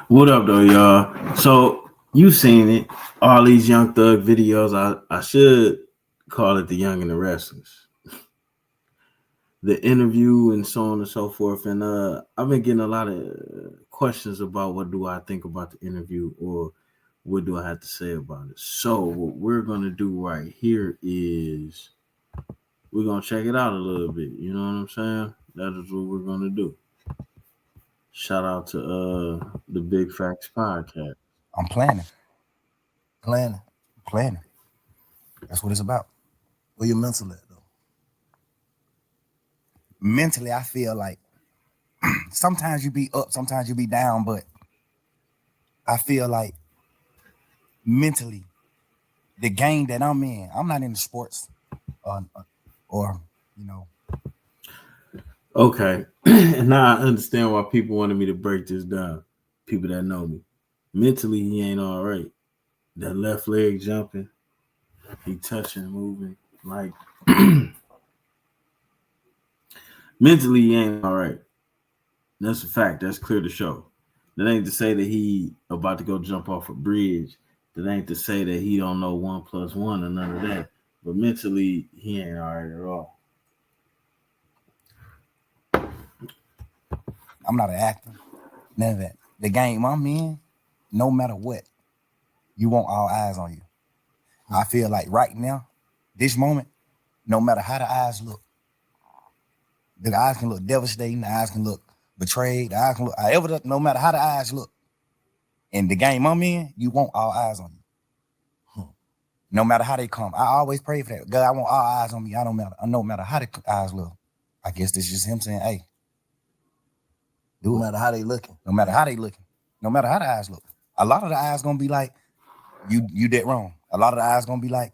What up, though, y'all? So you seen it? All these Young Thug videos. I should call it the Young and the Restless, the interview, and so on and so forth. And I've been getting a lot of questions about what do I think about the interview, or what do I have to say about it. So what we're gonna do right here is we're gonna check it out a little bit. You know what I'm saying? That is what we're gonna do. Shout out to the Big Facts podcast. I'm planning, planning. That's what it's about. Where your mental at though? Mentally, I feel like sometimes you be up, sometimes you be down, but I feel like mentally, the game that I'm in, I'm not into sports, or you know, Okay. And now I understand why people wanted me to break this down. People that know me. Mentally, he ain't all right. That left leg jumping, he touching, moving. Like, mentally, he ain't all right. That's a fact. That's clear to show. That ain't to say that he about to go jump off a bridge. That ain't to say that he don't know 1+1 or none of that. But mentally, he ain't all right at all. I'm not an actor, none of that. The game I'm in, no matter what, you want all eyes on you. I feel like right now, this moment, no matter how the eyes look, the eyes can look devastating, the eyes can look betrayed, the eyes can look however, no matter how the eyes look. In the game I'm in, you want all eyes on you. No matter how they come. I always pray for that. God, I want all eyes on me. I don't matter. No matter how the eyes look. I guess this is just him saying, hey, No matter how they looking. no matter how they looking, no matter how the eyes look. A lot of the eyes gonna be like, you did wrong. A lot of the eyes gonna be like,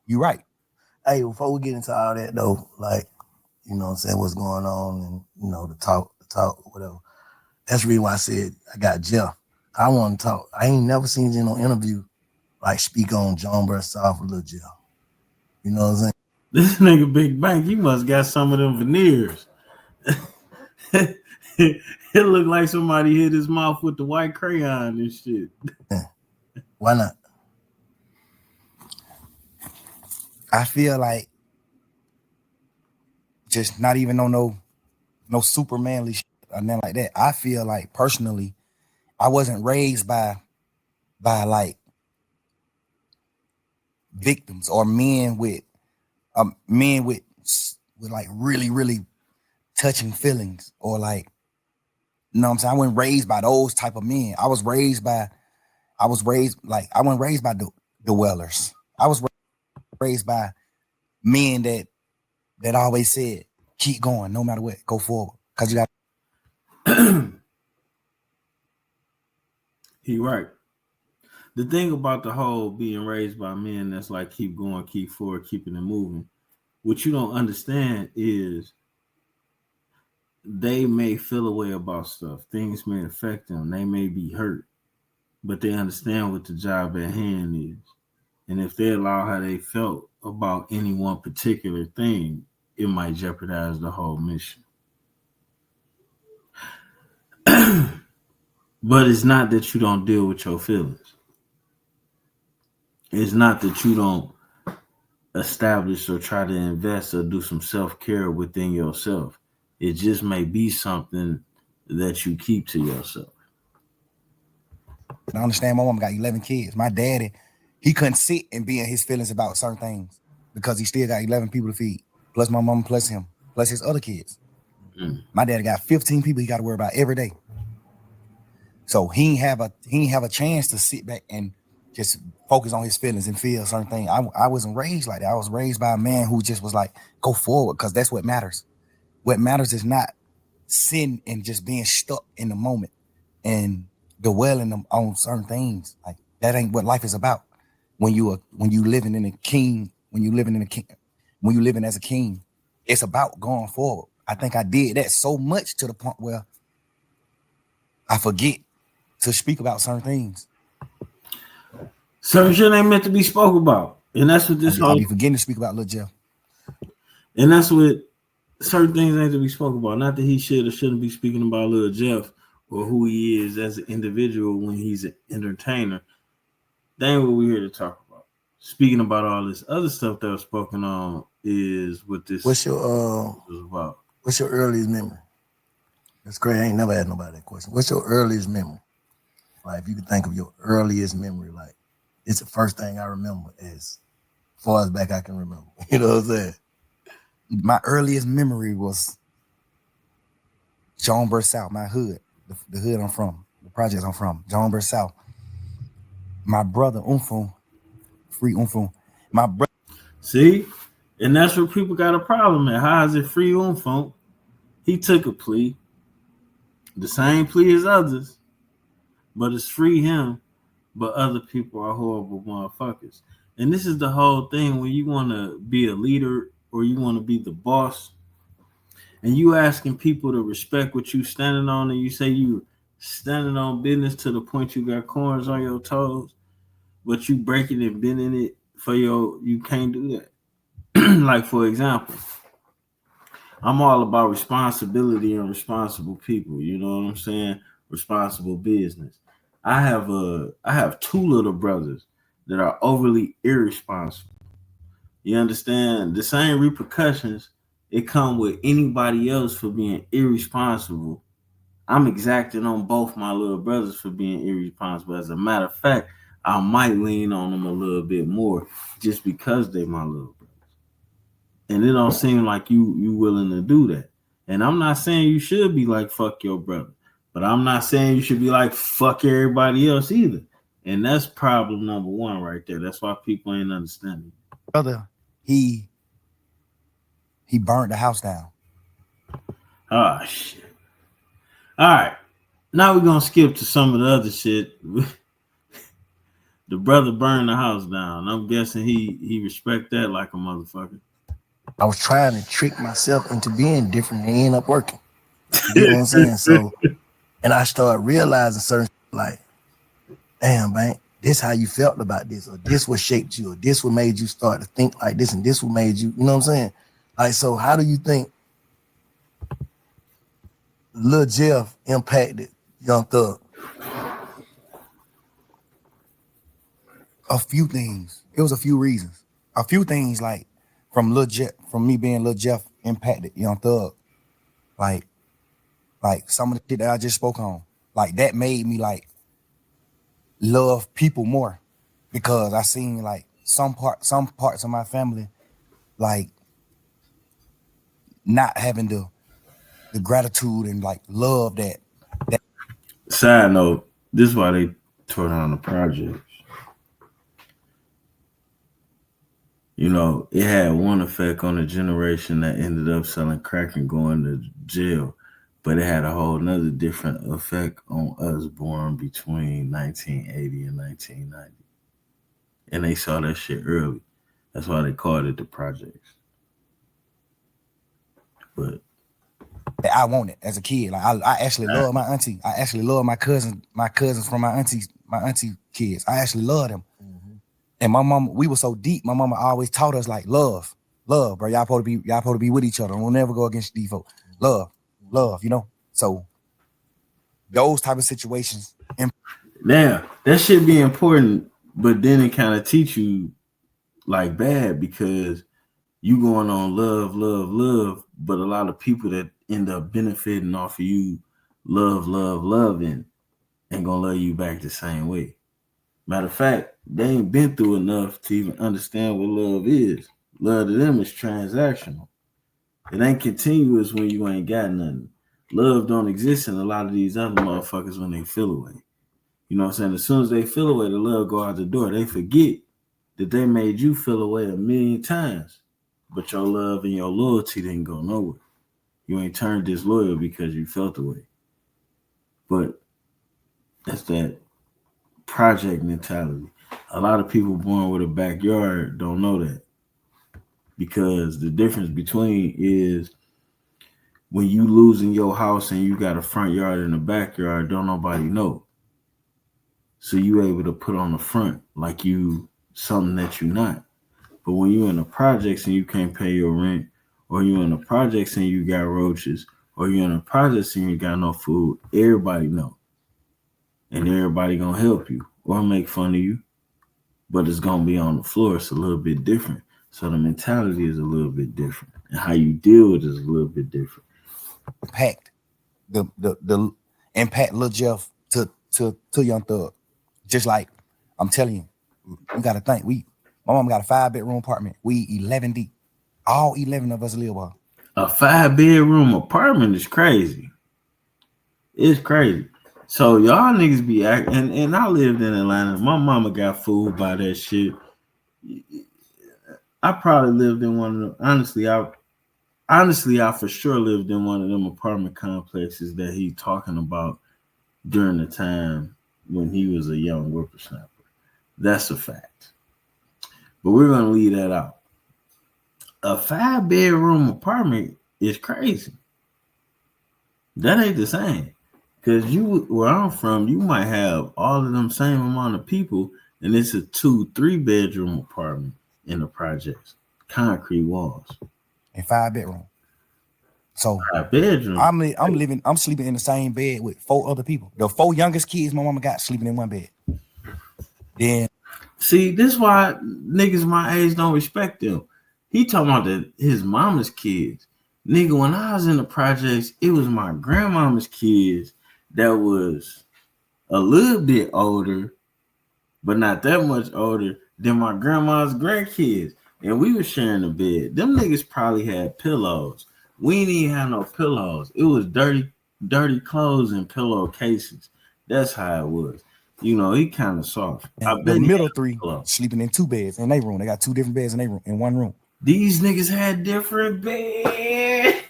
you right. Hey, before we get into all that though, like, you know what I'm saying, what's going on and the talk, whatever. That's the reason why I said I got Jeff. I want to talk. I ain't never seen you in no interview like speak on John Burstoff with Lil Jeff. You know what I'm saying? This nigga Big Bank, he must got some of them veneers. It looked like somebody hit his mouth with the white crayon and shit. Why not? I feel like just not even on no super manly shit or nothing like that. I feel like personally, I wasn't raised by like victims or men with like really touching feelings or like, you know what I'm saying? I wasn't raised by those type of men. I wasn't raised by the dwellers. I was raised by men that always said, keep going, no matter what, go forward. Cause you got He right. The thing about the whole being raised by men that's like keep going, keep forward, keeping it moving. What you don't understand is they may feel a way about stuff. Things may affect them. They may be hurt, but they understand what the job at hand is. And if they allow how they felt about any one particular thing, it might jeopardize the whole mission. But it's not that you don't deal with your feelings. It's not that you don't establish or try to invest or do some self-care within yourself. It just may be something that you keep to yourself. I understand my mom got 11 kids. My daddy, he couldn't sit and be in his feelings about certain things because he still got 11 people to feed, plus my mom, plus him, plus his other kids. My daddy got 15 people he got to worry about every day. So he ain't have a chance to sit back and just focus on his feelings and feel certain things. I wasn't raised like that. I was raised by a man who just was like, go forward, because that's what matters. What matters is not sitting and just being stuck in the moment and dwelling on certain things. Like that ain't what life is about. When you living in a king, when you living as a king, it's about going forward. I think I did that so much to the point where I forget to speak about certain things. Certain shit ain't meant to be spoke about. And that's what this I be forgetting to speak about Lil Jeff. And that's what certain things ain't to be spoken about. Not that he should or shouldn't be speaking about Lil Jeff or who he is as an individual when he's an entertainer, that ain't what we're here to talk about. Speaking about all this other stuff that was spoken on is what this What's your was about. What's your earliest memory? That's great. I ain't never had nobody that question. What's your earliest memory? Like, if you could think of your earliest memory, like it's the first thing I remember as far as back I can remember. You know what I'm saying? My earliest memory was Jonesboro South, my hood, the hood I'm from, the projects I'm from, Jonesboro South. My brother Umfung, free Umfung. My brother. See, and that's where people got a problem at. How is it free Umfunk? He took a plea, the same plea as others, but it's free him. But other people are horrible motherfuckers. And this is the whole thing when you want to be a leader or you want to be the boss, and you asking people to respect what you standing on, and you say you standing on business to the point you got corns on your toes, but you breaking and bending it for you can't do that. Like, for example, I'm all about responsibility and responsible people. You know what I'm saying? Responsible business. I have two little brothers that are overly irresponsible. You understand? The same repercussions it come with anybody else for being irresponsible. I'm exacting on both my little brothers for being irresponsible. As a matter of fact, I might lean on them a little bit more just because they my little brothers. And it don't seem like you willing to do that. And I'm not saying you should be like fuck your brother, but I'm not saying you should be like fuck everybody else either. And that's problem number one right there. That's why people ain't understanding. Brother, he burned the house down. Oh shit. All right. Now we're gonna skip to some of the other shit. The brother burned the house down. I'm guessing he respect that like a motherfucker. I was trying to trick myself into being different and end up working. You know what I'm saying? So, and I started realizing certain like, damn, man, this how you felt about this, or this what shaped you, or this what made you start to think like this, and this what made you, you know what I'm saying? Like, so how do you think Lil Jeff impacted Young Thug? A few things. It was a few reasons. A few things like from me being Lil Jeff impacted Young Thug. Like some of the shit that I just spoke on. Like that made me like love people more because I seen like some parts of my family like not having the gratitude and like love that. Side note, this is why they tore down the projects. You know, it had one effect on the generation that ended up selling crack and going to jail, but it had a whole nother different effect on us born between 1980 and 1990. And they saw that shit early. That's why they called it the projects. But I wanted as a kid. Like I actually love my auntie. I actually love my cousins from my auntie kids. I actually love them. Mm-hmm. And my mama, we were so deep. My mama always taught us like love, bro. Y'all supposed to be with each other. We'll never go against these folks. Love, you know. So those type of situations. Now that should be important, but then it kind of teach you like bad because you going on love, but a lot of people that end up benefiting off of you loving ain't gonna love you back the same way. Matter of fact, they ain't been through enough to even understand what love is. Love to them is transactional. It ain't continuous when you ain't got nothing. Love don't exist in a lot of these other motherfuckers when they feel away. You know what I'm saying? As soon as they feel away, the love go out the door. They forget that they made you feel away a million times. But your love and your loyalty didn't go nowhere. You ain't turned disloyal because you felt away. But that's that project mentality. A lot of people born with a backyard don't know that. Because the difference between is when you losing your house and you got a front yard and a backyard, don't nobody know. So you able to put on the front like you something that you not. But when you in the projects and you can't pay your rent, or you in the projects and you got roaches, or you're in a project and you got no food, everybody know. And everybody gonna help you or make fun of you. But it's gonna be on the floor. It's a little bit different. So the mentality is a little bit different. And how you deal with it is a little bit different. Impact the impact Lil Jeff to Young Thug. Just like I'm telling you, you gotta think. My mom got a 5-bedroom apartment. We 11 deep. All 11 of us live here. A 5-bedroom apartment is crazy. It's crazy. So y'all niggas be acting, and I lived in Atlanta. My mama got fooled by that shit. I probably lived in one of them. Honestly, I for sure lived in one of them apartment complexes that he talking about during the time when he was a young whippersnapper. That's a fact. But we're gonna leave that out. A 5-bedroom apartment is crazy. That ain't the same. Because where I'm from, you might have all of them same amount of people, and it's a 2-3 bedroom apartment in the projects. Concrete walls. And 5 bedroom. So 5 bedroom. I'm sleeping in the same bed with 4 other people. The 4 youngest kids my mama got sleeping in one bed. Then see, this is why niggas my age don't respect them. He talking about his mama's kids. Nigga, when I was in the projects, it was my grandmama's kids that was a little bit older, but not that much older than my grandma's grandkids. And we were sharing a bed. Them niggas probably had pillows. We didn't even have no pillows. It was dirty clothes and pillow cases. That's how it was. You know, he kind of soft. The middle 3 sleeping in 2 beds in their room. They got 2 different beds in their room, in one room. These niggas had different beds.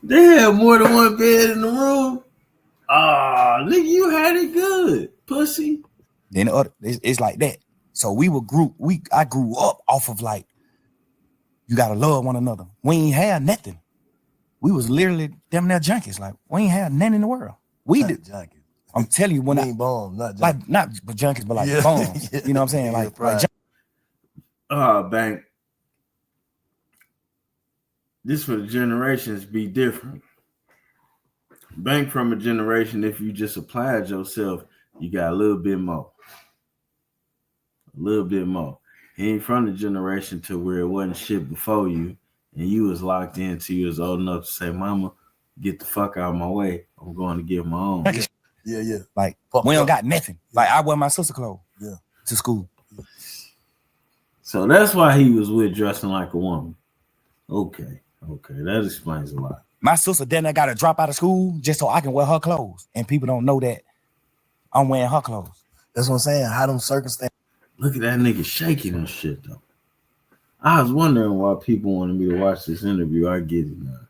They had more than one bed in the room. Ah, nigga, you had it good, pussy. Then the other, it's like that. So I grew up off of like, you gotta love one another. We ain't had nothing. We was literally damn near junkies. Like, we ain't had nothing in the world. We did junkies. I'm telling you, when I bomb, not junkies. Like not but junkies, but like bombs. You know what I'm saying? Like Bank. This for the generations be different. Bank from a generation, if you just applied yourself, you got a little bit more. A little bit more. He ain't from the generation to where it wasn't shit before you, and you was locked in till you was old enough to say, Mama, get the fuck out of my way. I'm going to get my own. Yeah. Like, we don't got nothing. Like, I wear my sister clothes to school. So that's why he was with dressing like a woman. Okay, that explains a lot. My sister then I got to drop out of school just so I can wear her clothes, and people don't know that I'm wearing her clothes. That's what I'm saying. How them circumstances. Look at that nigga shaking and shit though. I was wondering why people wanted me to watch this interview. I get it now.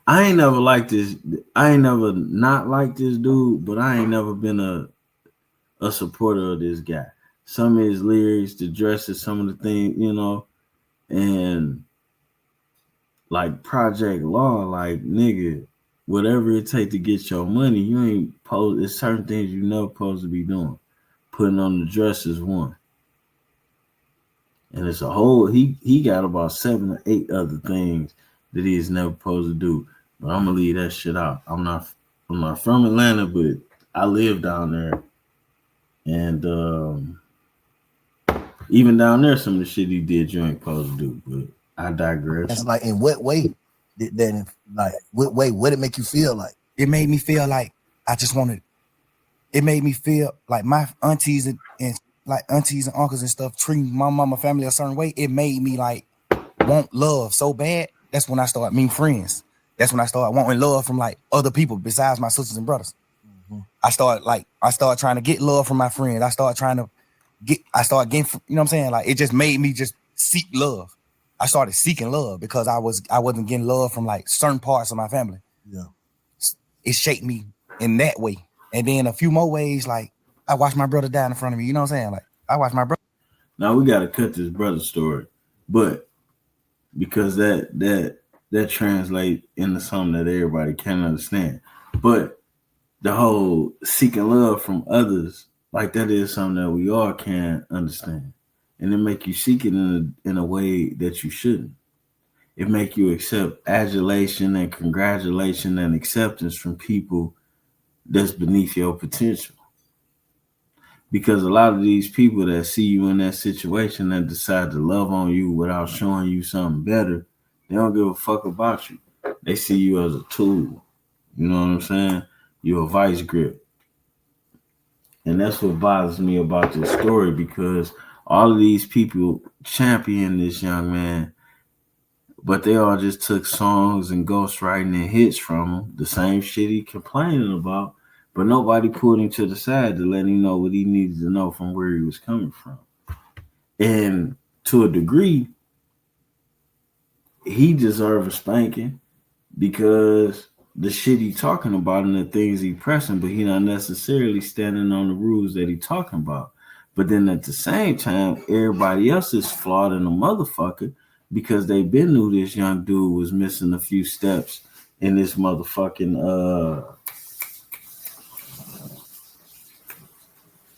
I ain't never liked this. I ain't never not liked this dude, but I ain't never been a supporter of this guy. Some of his lyrics, the dresses, some of the things, you know, and like Project Law, like nigga, whatever it take to get your money, you ain't supposed. It's certain things you never supposed to be doing. Putting on the dress is one, and it's a whole. He got about 7 or 8 other things that he is never supposed to do. But I'm gonna leave that shit out. I'm not from Atlanta, but I live down there, and even down there, some of the shit he did you ain't supposed to do. But I digress. It's like, in what way did that? Like, what way? What did it make you feel like? It made me feel like I just wanted. It made me feel like my aunties and uncles and stuff treating my mama family a certain way. It made me like want love so bad. That's when I started meeting friends. That's when I started wanting love from like other people besides my sisters and brothers. Mm-hmm. I started trying to get love from my friends. I started getting, you know what I'm saying? Like, it just made me just seek love. I started seeking love because I wasn't getting love from like certain parts of my family. Yeah. It shaped me in that way. And then a few more ways, like I watched my brother die in front of me. You know what I'm saying? Like, I watched my brother. Now we got to cut this brother story, but because that translates into something that everybody can understand. But the whole seeking love from others Like that is something that we all can understand. And it make you seek it in a way that you shouldn't. It make you accept adulation and congratulation and acceptance from people that's beneath your potential. Because a lot of these people that see you in that situation and decide to love on you without showing you something better, they don't give a fuck about you. They see you as a tool. You know what I'm saying? You're a vice grip. And that's what bothers me about this story because all of these people champion this young man, but they all just took songs and ghostwriting and hits from him, the same shit he complaining about, but nobody pulled him to the side to let him know what he needed to know from where he was coming from. And to a degree, he deserved a spanking because the shit he talking about and the things he pressing, but he not necessarily standing on the rules that he talking about. But then at the same time, everybody else is flawed in a motherfucker because they been knew this young dude was missing a few steps in this motherfucking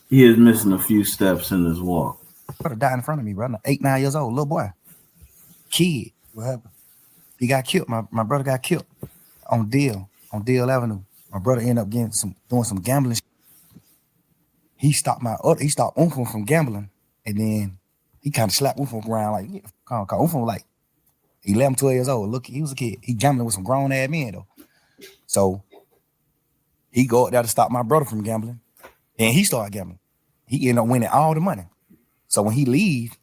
he is missing a few steps in his walk. Brother died in front of me, brother. 8, 9 years old, little boy. Kid. What happened? He got killed. My brother got killed on Deal Avenue. My brother ended up doing some gambling. He stopped Uncle from gambling, and then he kind of slapped Uncle around like, yeah, Uncle was like 11, 12 years old. Look, he was a kid. He gambling with some grown ass men though. So he go up there to stop my brother from gambling, and he started gambling. He ended up winning all the money. So when he leave,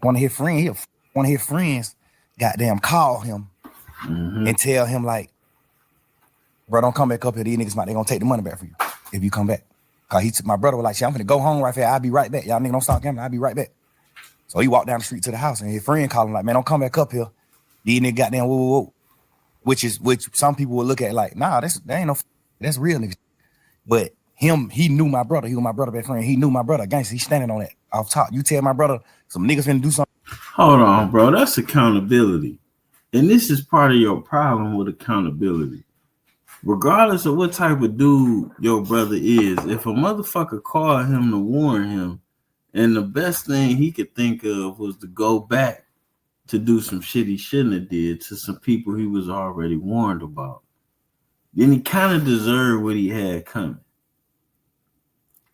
one of his friends, goddamn, call him and tell him like, bro, don't come back up here. These niggas they gonna take the money back for you if you come back. Cause my brother was like, shit, I'm gonna go home right there. I'll be right back. Y'all niggas don't stop gambling. I'll be right back. So he walked down the street to the house and his friend called him like, man, don't come back up here. These niggas goddamn whoa. Which some people would look at like, nah, that's real niggas. But he knew my brother. He was my brother best friend. He knew my brother. Gangster, he's standing on that off top. You tell my brother some niggas finna do something. Hold on, bro. That's accountability. And this is part of your problem with accountability. Regardless of what type of dude your brother is, if a motherfucker called him to warn him, and the best thing he could think of was to go back to do some shit he shouldn't have did to some people he was already warned about, then he kind of deserved what he had coming.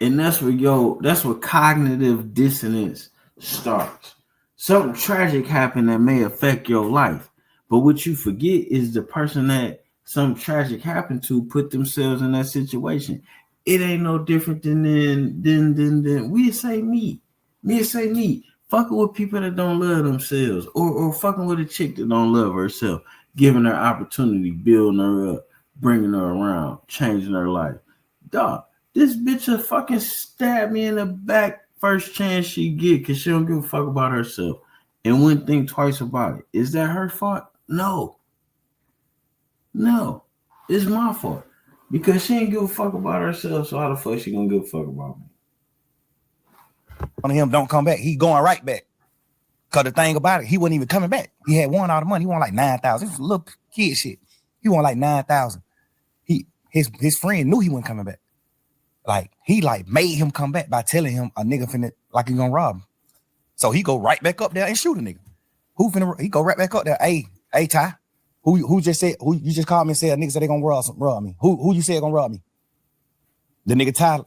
And that's where cognitive dissonance starts. Something tragic happened that may affect your life. But what you forget is the person that something tragic happened to put themselves in that situation. It ain't no different than we say me. Fucking with people that don't love themselves or fucking with a chick that don't love herself, giving her opportunity, building her up, bringing her around, changing her life. Dog, this bitch will fucking stab me in the back first chance she get because she don't give a fuck about herself and wouldn't think twice about it. Is that her fault? No, it's my fault because she ain't give a fuck about herself. So how the fuck she gonna give a fuck about me? One of him don't come back. He going right back. Cause the thing about it, he wasn't even coming back. He had won all the money. He won like 9,000. It was a little kid shit. He won like 9,000. His friend knew he wasn't coming back. Like he like made him come back by telling him a nigga finna like he gonna rob him. So he go right back up there and shoot a nigga. He go right back up there. Hey Ty, who you just called me and said niggas said they gonna rob me. Who you said gonna rob me? The nigga Ty.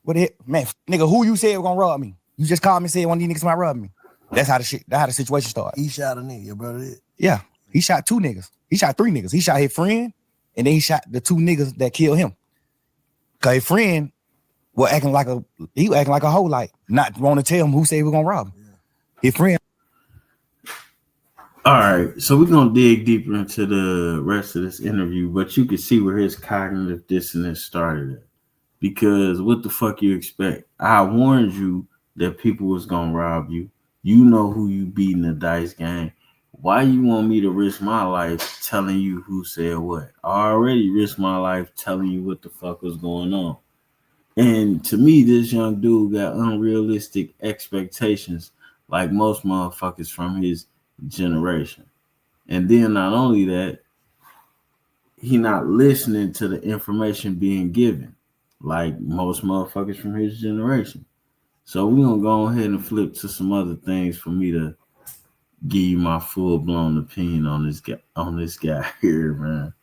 What the heck? Man, nigga, who you said gonna rob me? You just called me and said one of these niggas might rob me. That's how the situation started. He shot a nigga, your brother did? Yeah. He shot 2 niggas. He shot 3 niggas. He shot his friend and then he shot the 2 niggas that killed him. Cause his friend was acting like a hoe, like not want to tell him who said he was gonna rob him. Yeah. His friend. All right, so we're gonna dig deeper into the rest of this interview, but you can see where his cognitive dissonance started at. Because what the fuck you expect? I warned you that people was gonna rob you. You know who you beat in the dice game. Why you want me to risk my life telling you who said what? I already risked my life telling you what the fuck was going on. And to me, this young dude got unrealistic expectations like most motherfuckers from his generation. And then not only that, he not listening to the information being given. like most motherfuckers from his generation. So we gonna go ahead and flip to some other things for me to give you my full blown opinion on this guy here, man.